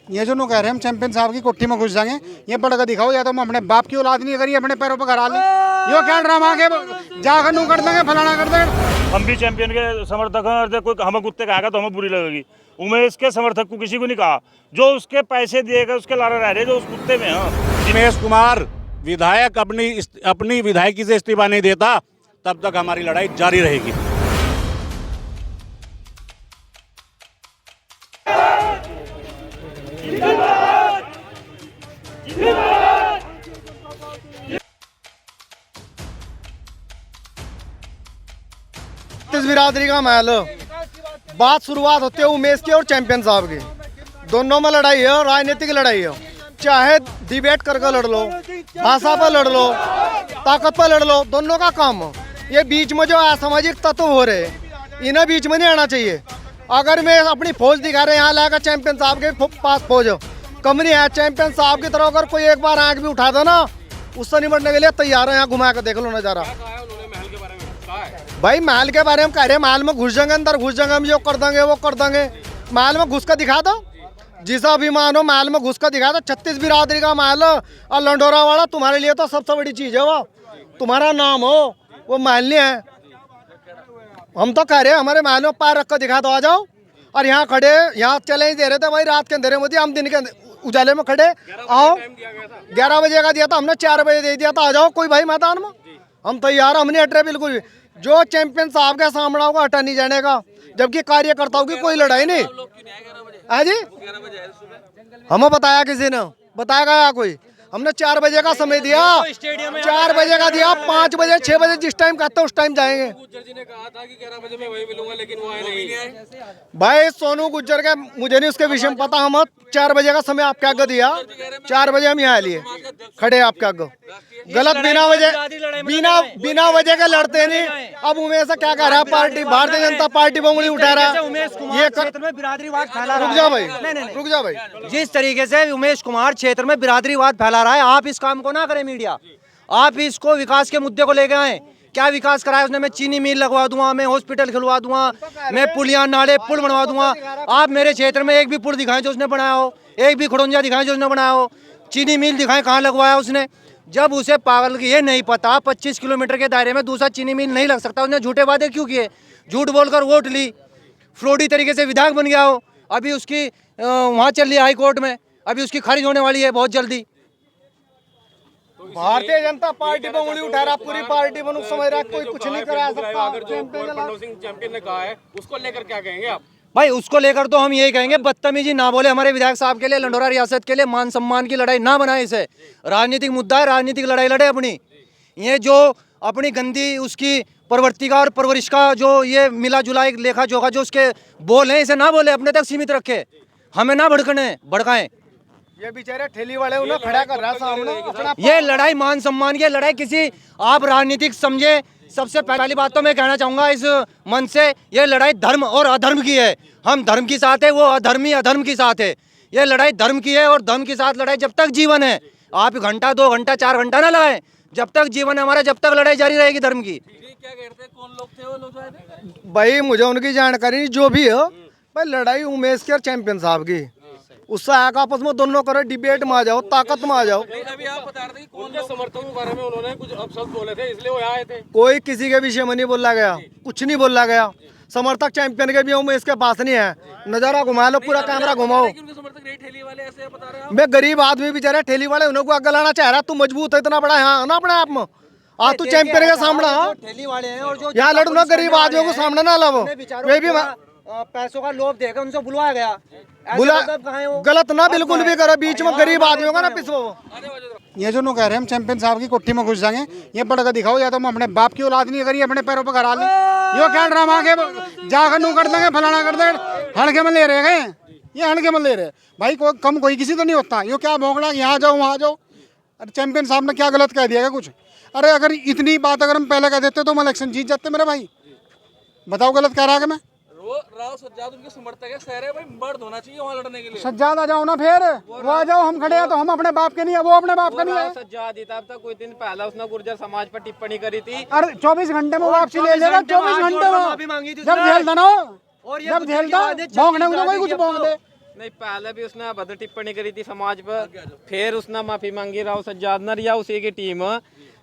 ये जो लोग कह रहे हैं हम चैंपियन साहब की कोठी में घुस जाएंगे, ये पढ़कर दिखाओ, या तो हम अपने बाप की औलाद नहीं करी अपने पैरों पर घर आ लें, यो क्या ड्रामा के जाकर नू कर देंगे फलाना कर देंगे। हम भी चैंपियन के समर्थक हैं, कोई हमें कुत्ते कहेगा तो हमें बुरी लगेगी। उमेश के समर्थक को किसी को नहीं कहा, जो उसके पैसे दिएगा उसके लारे रह रहे जो उस कुत्ते में हैं। उमेश कुमार विधायक अपनी विधायकी से इस्तीफा नहीं देता तब तक हमारी लड़ाई जारी रहेगी। इस बिरादरी का महल बात शुरुआत होती है उमेश की और चैंपियन साहब की, दोनों में लड़ाई है, राजनीतिक लड़ाई है। चाहे डिबेट करके लड़ लो, भाषा पर लड़ लो, ताकत पर लड़ लो, दोनों का काम हो। ये बीच में जो असामाजिक तत्व हो रहे इन्हें बीच में नहीं आना चाहिए। अगर मैं अपनी फौज दिखा रहे यहाँ लाएगा चैंपियन साहब के पास फौज कम नहीं है। चैंपियन साहब की तरह अगर कोई एक बार आँख भी उठा दो ना, उससे निपटने के लिए तैयार है। यहाँ घुमा के देख लो नजारा। भाई महल के बारे में कह रहे हैं, महल में घुस जाएंगे, अंदर घुस जाएंगे, हम जो कर देंगे वो कर देंगे। महल में घुस कर दिखा दो, जिसा अभिमान हो महल में घुस कर दिखा दो। 36 बिरादरी का महल और लंडोरा वाला तुम्हारे लिए तो सबसे बड़ी चीज है। वो तुम्हारा नाम हो, वो महल नहीं है। हम तो कह रहे हैं हमारे महल में पैर रख कर दिखा दो, आ जाओ। और यहाँ खड़े, यहाँ चले ही दे रहे थे भाई, रात के अंधेरे में दिया, हम दिन के उजाले में खड़े। आओ 11 बजे का दिया था हमने, 4 बजे दे दिया था, आ जाओ कोई भाई मैदान में। हम तैयार, हम नहीं हट रहे बिल्कुल भी। जो चैंपियन साहब के सामने होगा हटा नहीं जाने का, जबकि कार्यकर्ताओं की कोई लड़ाई नहीं है जी। हमें बताया किसी ने, बताया गया कोई? हमने 4 बजे का समय दिया, 4 बजे का दिया, 5 बजे 6 बजे जिस टाइम कहते उस टाइम जाएंगे। गुज्जर जी ने कहा था कि 11 बजे मैं वही मिलूंगा, लेकिन वो आए नहीं। भाई सोनू गुज्जर का मुझे नहीं उसके विषय में पता। हम 4 बजे का समय आपके आगे दिया, 4 बजे हम यहाँ लिए खड़े आपके आगे। गलत बिना वजह के लड़ते नहीं। अब उमेश क्या कह रहा है, पार्टी भारतीय जनता पार्टी उंगली उठा रहा है। ये क्षेत्र में बिरादरीवाद फैला रहा है। रुक जा भाई, रुक जा भाई। जिस तरीके से उमेश कुमार क्षेत्र में बिरादरीवाद फैला रहा है, आप इस काम को ना करें मीडिया, आप इसको विकास के मुद्दे को लेके आए। क्या विकास कराया उसने? मैं चीनी मिल लगवा दूंगा, मैं हॉस्पिटल खुलवा दूंगा, मैं पुलिया नाले पुल बनवा दूंगा। आप मेरे क्षेत्र में एक भी पुल दिखाएं जो उसने बनाया हो, एक भी खड़ोंजा दिखाएं जो उसने बनाया हो, चीनी मिल दिखाएं कहाँ लगवाया उसने। जब उसे पागल की ये नहीं पता 25 किलोमीटर के दायरे में दूसरा चीनी मिल नहीं लग सकता, उसने झूठे वादे क्यों किए? झूठ बोलकर वोट ली, फ्रॉडी तरीके से विधायक बन गया हो। अभी उसकी वहाँ चल रही है हाई कोर्ट में, अभी उसकी खारिज होने वाली है बहुत जल्दी। भारतीय जनता पार्टी पर उंगली उठा रहा, पूरी पार्टी पर समझ रहा कोई कुछ नहीं करा सकता। अगर जो बलवंत सिंह चैंपियन ने कहा है उसको लेकर क्या कहेंगे आप? भाई उसको लेकर तो हम यही कहेंगे, बदतमीजी ना बोले हमारे विधायक साहब के लिए, लंडोरा रियासत के लिए मान सम्मान की लड़ाई ना बनाए। इसे राजनीतिक मुद्दा है, राजनीतिक लड़ाई लड़े अपनी। ये जो अपनी गंदी उसकी प्रवृत्ति का और परवरिश का जो ये मिला जुला एक लेखा जोखा जो उसके बोल हैं, इसे ना बोले, अपने तक सीमित रखे, हमें ना भड़काएं। ये बेचारे ठेली वाले उन्हें खड़ा कर रहा सामने। ये लड़ाई मान सम्मान की लड़ाई किसी आप राजनीतिक समझे। सबसे पहली बात तो मैं कहना चाहूंगा इस मंच से, ये लड़ाई धर्म और अधर्म की है। हम धर्म के साथ है, वो अधर्मी अधर्म के साथ है। ये लड़ाई धर्म की है और धर्म के साथ लड़ाई जब तक जीवन है। आप घंटा 2 घंटा 4 घंटा ना लगाएं, जब तक जीवन है हमारा, जब तक लड़ाई जारी रहेगी धर्म की। क्या कहते हैं, कौन लोग थे वो लोग? भाई मुझे उनकी जानकारी जो भी हो, भाई लड़ाई उमेश की और चैंपियन साहब की, उससे आकर आपस में दोनों करो, डिबेट में आ जाओ, ताकत में आ जाओ। अभी आप बता रहे थे कि कौन से समर्थकों के बारे में उन्होंने कुछ अपशब्द बोले थे, इसलिए वो आए थे। कोई किसी के विषय में नहीं बोला गया, कुछ नहीं बोला गया। समर्थक चैंपियन के भी उमेश के पास नहीं है। नजारा घुमा लो, पूरा कैमरा घुमाओ। ठेली वाले ऐसे बता रहे हैं। मैं गरीब आदमी बेचारे ठेली वाले उन्हें आगे लाना चाह रहा। तू मजबूत है इतना बड़ा यहाँ ना अपने आप में, आ तू चैंपियन के सामने ठेली वाले हैं और जो यहाँ लड़ू ना, गरीब आदमियों को सामने ना लाओ। वे भी पैसों का लोभ देकर उनसे बुलवाया गया, बुला गलत ना बिल्कुल भी करो, बीच में गरीब आदमियों का ना पिसवो। ये जो लोग कह रहे हैं हम चैंपियन साहब की कोठी में घुस जाएंगे, ये पढ़कर दिखाओ, या तो हम अपने बाप की औलाद नहीं करी अपने पैरों पर घर आ लें, यो क्या ड्रामा के जाकर नू कर देंगे फलाना कर देंगे। हड़के में ले रहे गए, ये हड़के में ले रहे भाई, कम कोई किसी तो नहीं होता। यो क्या भोंगड़ा, यहाँ जाओ वहाँ जाओ। अरे चैंपियन साहब ने क्या गलत कह दिया क्या कुछ? अरे अगर इतनी बात अगर हम पहले कह देते तो हम इलेक्शन जीत जाते मेरे भाई। बताओ गलत कह रहा है मैं? राव सज्जाद उनके समर्थक है, शहर है भाई, मर्द होना चाहिए वहाँ लड़ने के लिए। सज्जाद आ जाओ ना, फिर वो आ जाओ, हम खड़े हैं तो हम अपने बाप के नहीं है, वो अपने बाप का नहीं है। सज्जाद था, अब तक कोई दिन पहला उसने गुर्जर समाज पर टिप्पणी करी थी। अरे 24 घंटे में वापसी ले लेगा, 24 घंटे में जब झेलता ना, जब झेलता भोंगने को कोई कुछ भोंग दे। नहीं, पहले भी उसने अभद्र टिप्पणी करी थी समाज पर, फिर उसने माफी मांगी राव सज्जाद नर या उसी की टीम।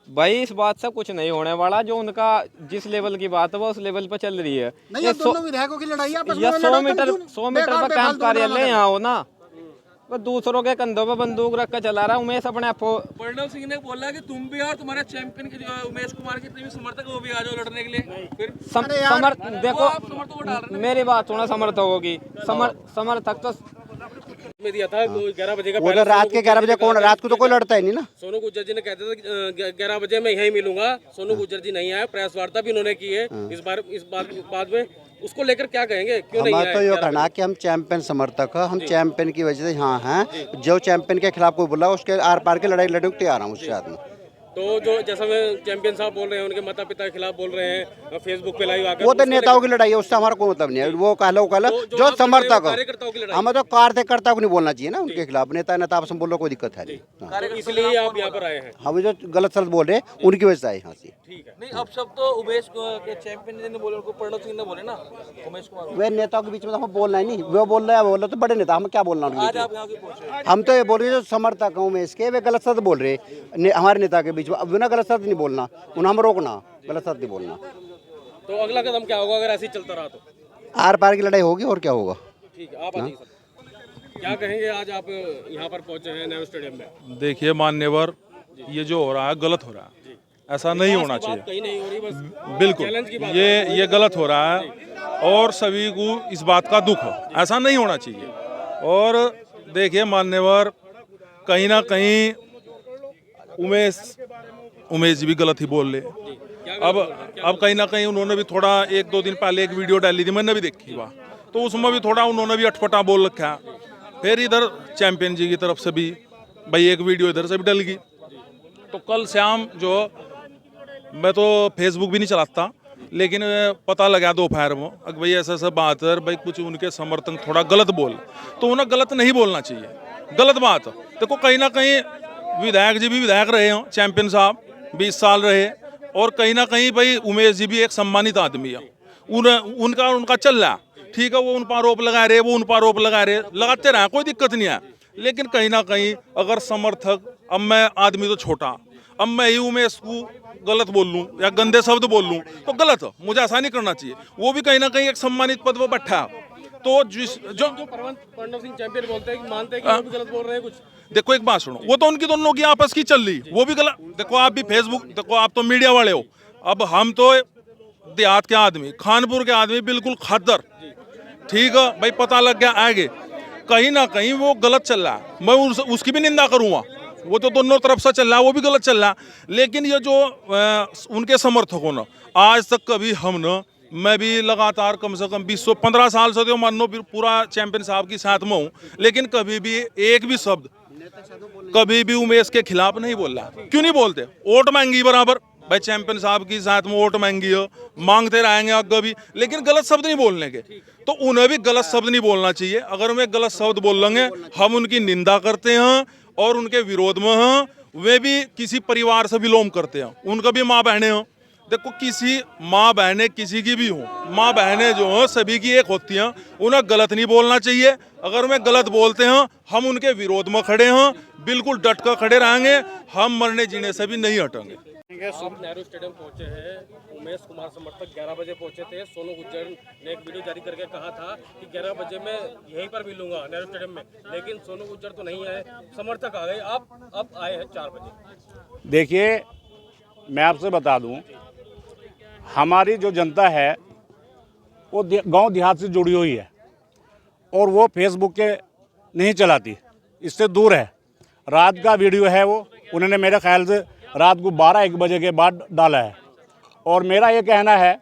भाई इस बात से कुछ नहीं होने वाला, जो उनका जिस लेवल की बात है वो उस लेवल पर चल रही है। नहीं, ये दोनों विधायकों की लड़ाई है, आपस में या लड़ो, 100 तुम मीटर क्यों 100 मीटर बेकार पर पे कैंप फालतू कार्यालय ड्रामा यहाँ हो ना, वो दूसरों के कंधों पर बंदूक रख कर चला रहा है। उमेश अपने आप प्रणव सिंह ने बोला कि तुम भी और तुम्हारे चैंपियन के जो उमेश कुमार के प्रेमी समर्थक वो भी आ जाओ लड़ने के लिए। फिर देखो मेरी बात सुना, समर्थकों की समर्थक तो में दिया था 11 बजे का, वो तो रात के 11 बजे कौन, रात को तो कोई लड़ता ही नहीं ना। सोनू गुर्जर जी ने कहते थे 11 बजे मैं यहीं मिलूंगा। सोनू गुर्जर जी नहीं आए, प्रेस वार्ता भी उन्होंने की है इस बाद में। उसको लेकर क्या कहेंगे, क्यों नहीं हमारा आए? तो ये कहना कि हम चैंपियन समर्थक है, हम चैंपियन की वजह से यहाँ हैं। जो चैंपियन के खिलाफ कोई बोला उसके आर पार की लड़ाई लड़ने को तैयार हूँ उसके साथ में। तो जो जैसा मैं चैंपियन साहब बोल रहे हैं, उनके माता पिता के खिलाफ बोल रहे हैं फेसबुक पे लाइव आकर, वो तो नेताओं की लड़ाई है, उससे हमारा कोई मतलब नहीं है। वो कह लो जो समर्थक कार्यकर्ताओं की हो, लड़ाई। हमें तो कार्यकर्ता को नहीं बोलना चाहिए ना उनके खिलाफ। नेता नेता आपस में बोलो, कोई दिक्कत है नहीं। हाँ। तो इसलिए आप यहाँ पर आए हैं। हम जो गलत सलत बोल रहे हैं उनकी वजह से आए यहाँ से। ठीक है। नहीं, अब सब तो उमेश के चैंपियन ने बोले, उनको प्रणव सिंह ने बोले ना, उमेश कुमार। वे नेताओं के बीच में तो हम बोलना ही नहीं। वो बोल रहे हैं, बोल रहे तो बड़े नेता, हम क्या बोलना उनके आज बीच आप में? यहाँ क्यों पहुंचे? हम तो ये बोल रहे हैं जो समर्थक हैं उमेश के, वे गलत सलत बोल रहे हमारे नेता के बीच में। अब ना गलत सलत नहीं बोलना, उन्हें हम रोकना, गलत सलत नहीं बोलना। तो अगला कदम क्या होगा अगर ऐसे ही चलता रहा तो? आर पार की लड़ाई होगी और क्या होगा। ठीक है, आप आ जाइए सर। क्या कहेंगे, आज आप यहाँ पर पहुंचे हैं नेहरू स्टेडियम में? देखिए मान्यवर, ये जो हो रहा है गलत हो रहा है, ऐसा नहीं होना चाहिए। कहीं नहीं हो रही, बस बिल्कुल चैलेंज की बात ये गलत हो रहा है और सभी को इस बात का दुख हो, ऐसा नहीं होना चाहिए। और देखिए मान्यवर, कहीं ना कहीं उमेश जी भी गलत ही बोल ले। अब कहीं ना कहीं उन्होंने भी थोड़ा 1-2 दिन पहले एक वीडियो डाली थी, मैंने भी देखी वहाँ, तो उसमें भी थोड़ा उन्होंने भी अटपटा बोल रखा है। फिर इधर चैंपियन जी की तरफ से भी भाई एक वीडियो इधर से भी डल गई। तो कल शाम जो, मैं तो फेसबुक भी नहीं चलाता, लेकिन पता लगा दोपहर में अगर भाई ऐसा बात है, भाई कुछ उनके समर्थन थोड़ा गलत बोल, तो उन्हें गलत नहीं बोलना चाहिए, गलत बात। देखो कहीं ना कहीं विधायक जी भी विधायक रहे हों, चैंपियन साहब 20 साल रहे, और कहीं ना कहीं भाई उमेश जी भी एक सम्मानित आदमी है। उनका चल रहा है, ठीक है, वो उन पर आरोप लगा रहे, वो उन पर आरोप लगा रहे, लगाते रहे, कोई दिक्कत नहीं है। लेकिन कहीं ना कहीं अगर समर्थक, अब मैं आदमी तो छोटा, अब मैं ही उमेश को गलत बोल लूँ या गंदे शब्द बोल लूँ तो गलत है, मुझे ऐसा नहीं करना चाहिए। वो भी कहीं ना कहीं एक सम्मानित पद पर बैठा है, तो जो प्रणव सिंह चैंपियन बोलते हैं कि मानते हैं कि वो भी गलत बोल रहे हैं कुछ। देखो एक बात सुनो, वो तो उनकी दोनों की आपस की चल रही, वो भी गलत। देखो आप भी फेसबुक, देखो आप तो मीडिया वाले हो, अब हम तो देहात के आदमी, खानपुर के आदमी, बिल्कुल खद्दर, ठीक है भाई, पता लग गया आगे कहीं ना कहीं वो गलत चल रहा है, मैं उसकी भी निंदा करूँगा। वो तो दोनों तरफ से चल रहा है, वो भी गलत चल रहा है। लेकिन ये जो उनके समर्थकों ने आज तक कभी हम न, मैं भी लगातार कम से कम 20-15 साल से तो मानो पूरा चैंपियन साहब के साथ में हूँ, लेकिन कभी भी एक भी शब्द कभी भी उमेश के खिलाफ नहीं बोल रहा। क्यों नहीं बोलते? वोट मांगी बराबर, भाई चैंपियन साहब की साथ में वोट मांगी हो, मांगते रहेंगे आगे भी, लेकिन गलत शब्द नहीं बोलने के। तो उन्हें भी गलत शब्द नहीं बोलना चाहिए। अगर वे गलत शब्द बोल लेंगे, हम उनकी निंदा करते हैं और उनके विरोध में हैं। वे भी किसी परिवार से बिलोंग करते हैं, उनका भी माँ बहनें हों। देखो किसी माँ बहनें किसी की भी हों, माँ बहनें जो हों सभी की एक होती हैं, उन्हें गलत नहीं बोलना चाहिए। अगर वे गलत बोलते हैं, हम उनके विरोध में खड़े हैं, बिल्कुल डट कर खड़े रहेंगे, हम मरने जीने से भी नहीं हटेंगे। आप नेहरू स्टेडियम पहुंचे हैं, उमेश कुमार समर्थक 11 बजे पहुंचे थे। सोनू गुर्जर ने एक वीडियो जारी करके कहा था कि 11 बजे मैं यहीं पर मिलूंगा नेहरू स्टेडियम में, लेकिन सोनू गुर्जर तो नहीं आए, समर्थक आ गए। आप अब आए हैं 4 बजे। देखिए मैं आपसे बता दूं, हमारी जो जनता है वो गांव देहात से जुड़ी हुई है और वो फेसबुक के नहीं चलाती, इससे दूर है। रात का वीडियो है वो, उन्होंने मेरे ख्याल से रात को 12-1 बजे के बाद डाला है। और मेरा ये कहना है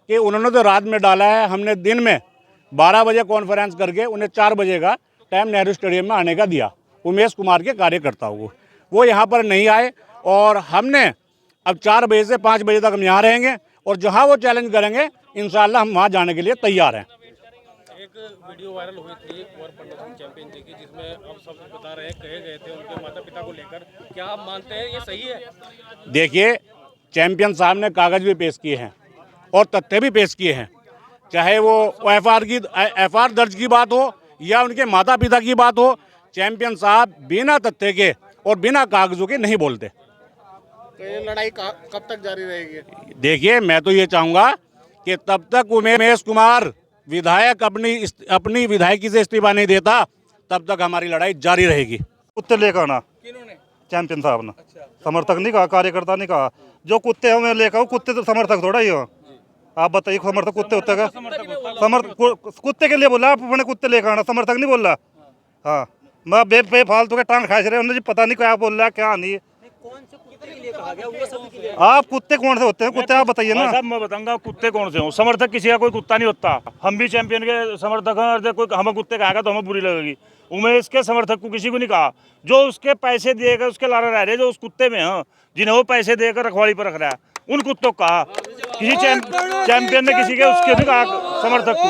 कि उन्होंने तो रात में डाला है, हमने दिन में 12 बजे कॉन्फ्रेंस करके उन्हें 4 बजे का टाइम नेहरू स्टेडियम में आने का दिया। उमेश कुमार के कार्यकर्ताओं को, वो यहाँ पर नहीं आए और हमने अब 4 बजे से 5 बजे तक हम यहाँ रहेंगे और जहाँ वो चैलेंज करेंगे इंशाल्लाह हम वहाँ जाने के लिए तैयार हैं। एक वीडियो वायरल हुई थी कुंवर प्रणव सिंह चैंपियन जी की, जिसमें अब सब बता रहे हैं, कहे गए थे उनके माता पिता को लेकर, क्या आप मानते हैं ये सही है? देखिए चैंपियन साहब ने कागज़ भी पेश किए हैं और तथ्य भी पेश किए हैं, चाहे वो एफआर दर्ज की बात हो या उनके माता पिता की बात हो, चैंपियन साहब बिना तथ्य के और बिना कागजों के नहीं बोलते। तो ये लड़ाई कब तक जारी रहेगी? देखिए, मैं तो ये चाहूंगा कि तब तक उमेश कुमार विधायक अपनी विधायकी से इस्तीफा नहीं देता, तब तक हमारी लड़ाई जारी रहेगी। कुत्ते लेकर आना, किन्होंने? चैंपियन साहब ने। समर्थक नहीं कहा, कार्यकर्ता नहीं कहा, जो कुत्ते हो मैं लेकर आऊँ। कुत्ते तो समर्थक थोड़ा ही हो, आप बताइए। समर्थक कुत्ते होते का समर्थक कुत्ते के लिए बोला, आप अपने कुत्ते लेकर आना, समर्थक नहीं बोला। हाँ, मैं बेफालतू के टांग खास रहे उन्होंने जी, पता नहीं क्या बोल रहा है क्या नहीं। आप कुत्ते कौन से होते हैं? कुत्ते आप बताइए ना। साहब मैं बताऊंगा कुत्ते कौन से हो। समर्थक किसी का कोई कुत्ता नहीं होता। हम भी चैंपियन के समर्थक हैं। कोई हमें कुत्ते कहेगा तो हमें बुरी लगेगी। उमेश के समर्थक को किसी को नहीं कहा, जो उसके पैसे देकर उसके लारे रह रहे, जो उस कुत्ते में हैं, जिन्हें वो पैसे देकर रखवाली पर रख रहा है, उन कुत्तों को कहा। किसी चैंपियन ने किसी के उसके नहीं कहा समर्थक को।